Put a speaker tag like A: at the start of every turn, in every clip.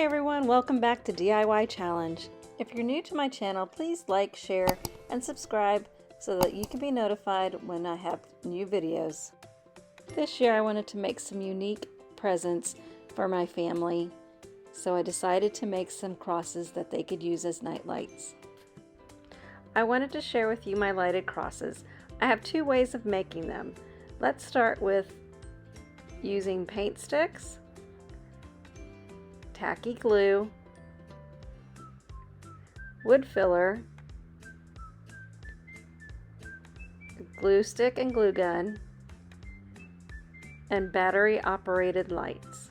A: Hi everyone, welcome back to DIY Challenge. If you're new to my channel, please like, share, and subscribe so that you can be notified when I have new videos. This year I wanted to make some unique presents for my family, so I decided to make some crosses that they could use as night lights. I wanted to share with you my lighted crosses. I have two ways of making them. Let's start with using paint sticks, tacky glue, wood filler, glue stick and glue gun, and battery operated lights.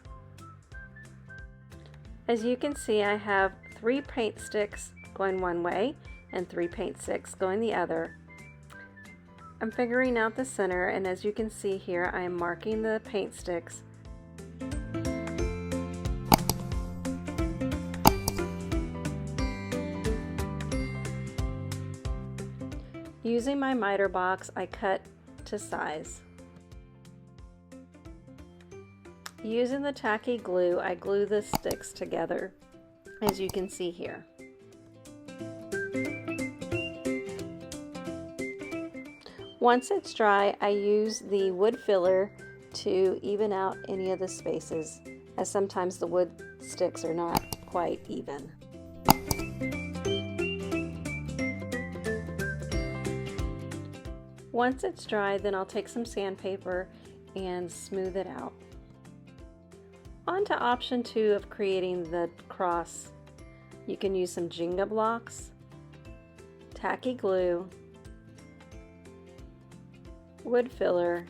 A: As you can see, I have 3 paint sticks going one way and 3 paint sticks going the other. I'm figuring out the center, and as you can see here, I am marking the paint sticks. Using my miter box, I cut to size. Using the tacky glue, I glue the sticks together, as you can see here. Once it's dry, I use the wood filler to even out any of the spaces, as sometimes the wood sticks are not quite even. Once it's dry, then I'll take some sandpaper and smooth it out. On to option 2 of creating the cross. You can use some Jingle Blocks, tacky glue, wood filler,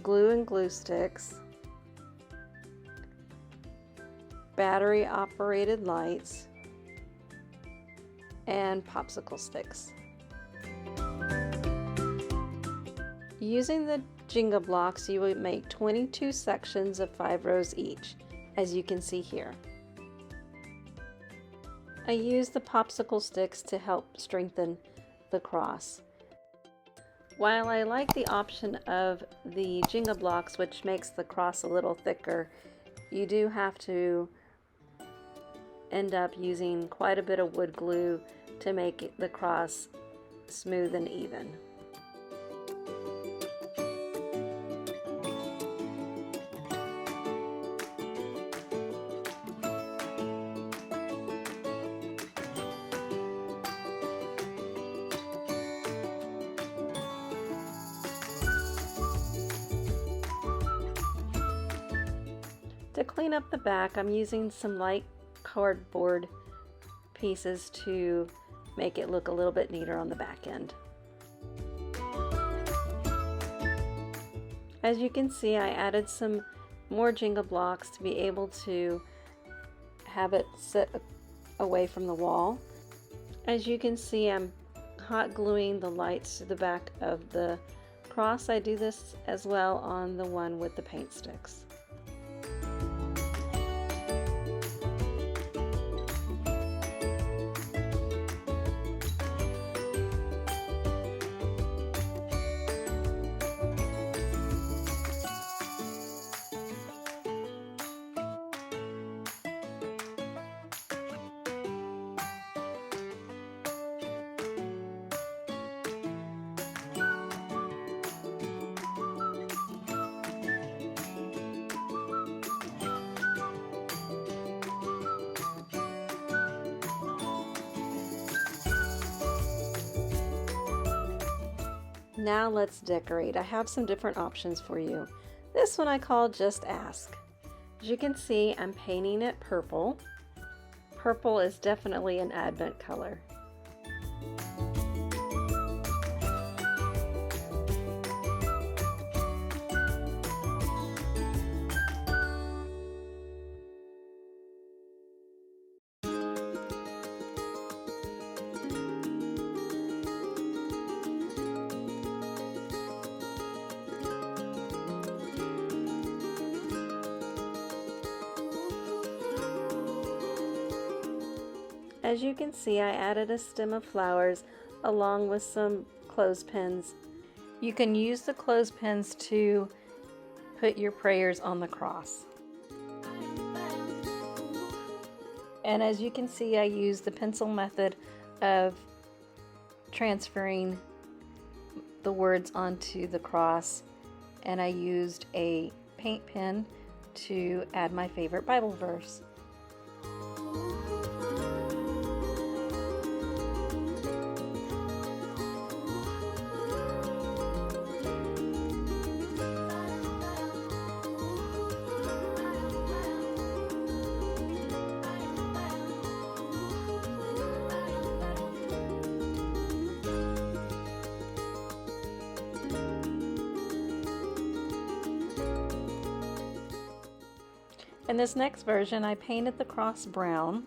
A: glue and glue sticks, battery operated lights, and popsicle sticks. Using the Jingle Blocks, you would make 22 sections of 5 rows each, as you can see here. I use the popsicle sticks to help strengthen the cross. While I like the option of the Jingle Blocks, which makes the cross a little thicker, you do have to end up using quite a bit of wood glue to make the cross smooth and even. To clean up the back, I'm using some light cardboard pieces to make it look a little bit neater on the back end. As you can see, I added some more Jingle Blocks to be able to have it sit away from the wall. As you can see, I'm hot gluing the lights to the back of the cross. I do this as well on the one with the paint sticks. Now let's decorate. I have some different options for you. This one I call Just Ask. As you can see, I'm painting it purple. Purple is definitely an Advent color. As you can see, I added a stem of flowers along with some clothespins. You can use the clothespins to put your prayers on the cross. And as you can see, I used the pencil method of transferring the words onto the cross, and I used a paint pen to add my favorite Bible verse. In this next version, I painted the cross brown.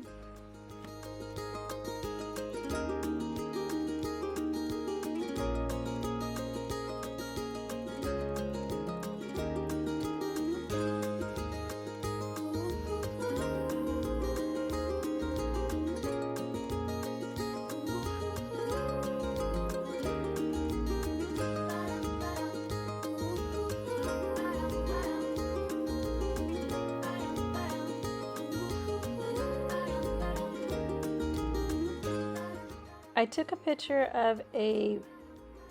A: I took a picture of a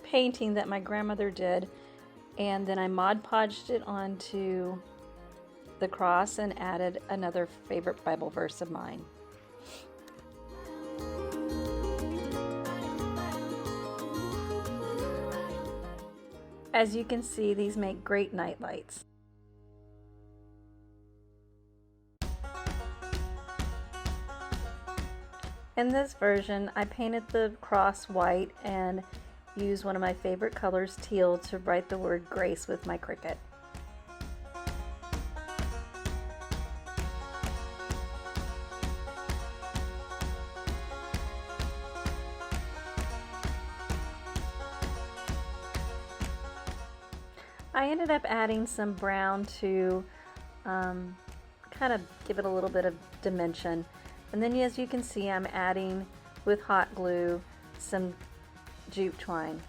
A: painting that my grandmother did, and then I Mod Podged it onto the cross and added another favorite Bible verse of mine. As you can see, these make great night lights. In this version, I painted the cross white and used one of my favorite colors, teal, to write the word grace with my Cricut. I ended up adding some brown to kind of give it a little bit of dimension. And then, as you can see, I'm adding with hot glue some jute twine.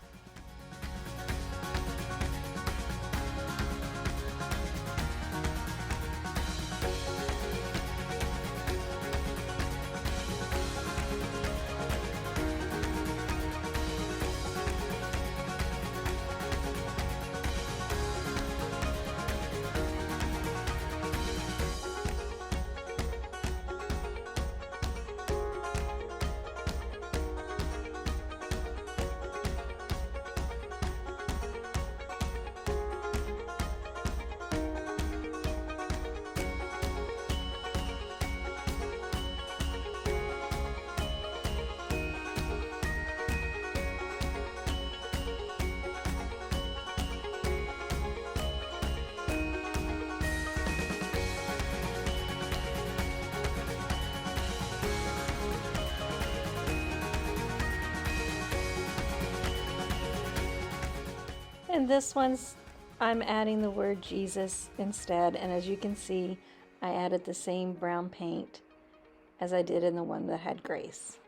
A: And this one's, I'm adding the word Jesus instead, and as you can see, I added the same brown paint as I did in the one that had grace.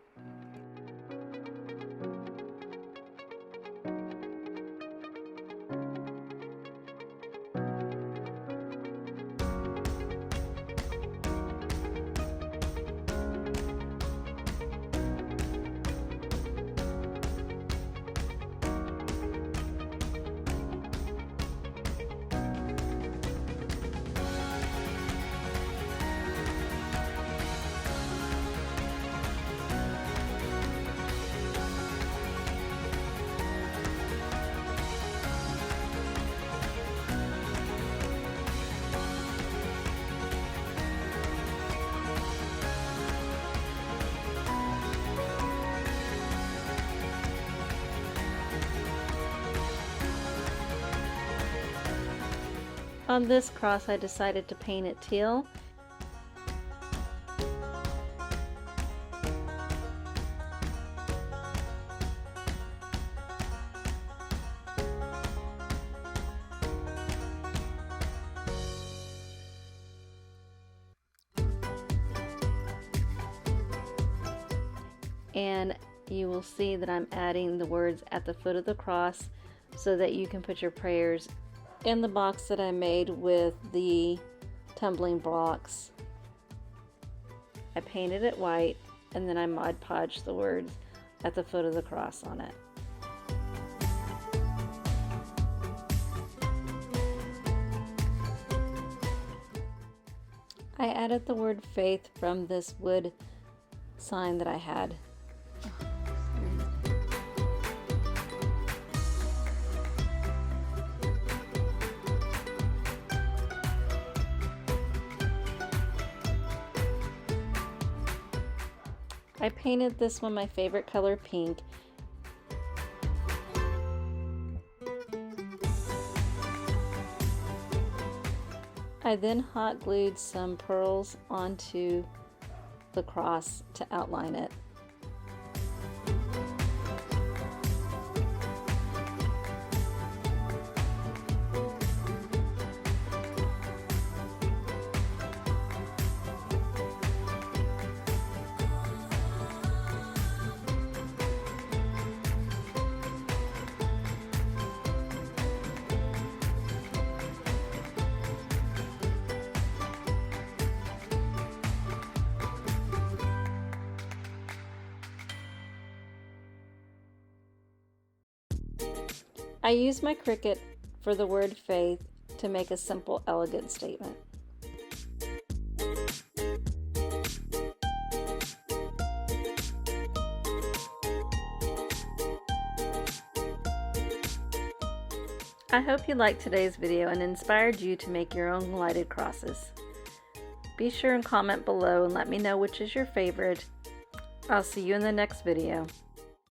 A: On this cross, I decided to paint it teal. And you will see that I'm adding the words at the foot of the cross so that you can put your prayers in the box that I made with the tumbling blocks. I painted it white, and then I Mod Podged the words at the foot of the cross on it. I added the word faith from this wood sign that I had. I painted this one my favorite color, pink. I then hot glued some pearls onto the cross to outline it. I used my Cricut for the word faith to make a simple, elegant statement. I hope you liked today's video and inspired you to make your own lighted crosses. Be sure and comment below and let me know which is your favorite. I'll see you in the next video.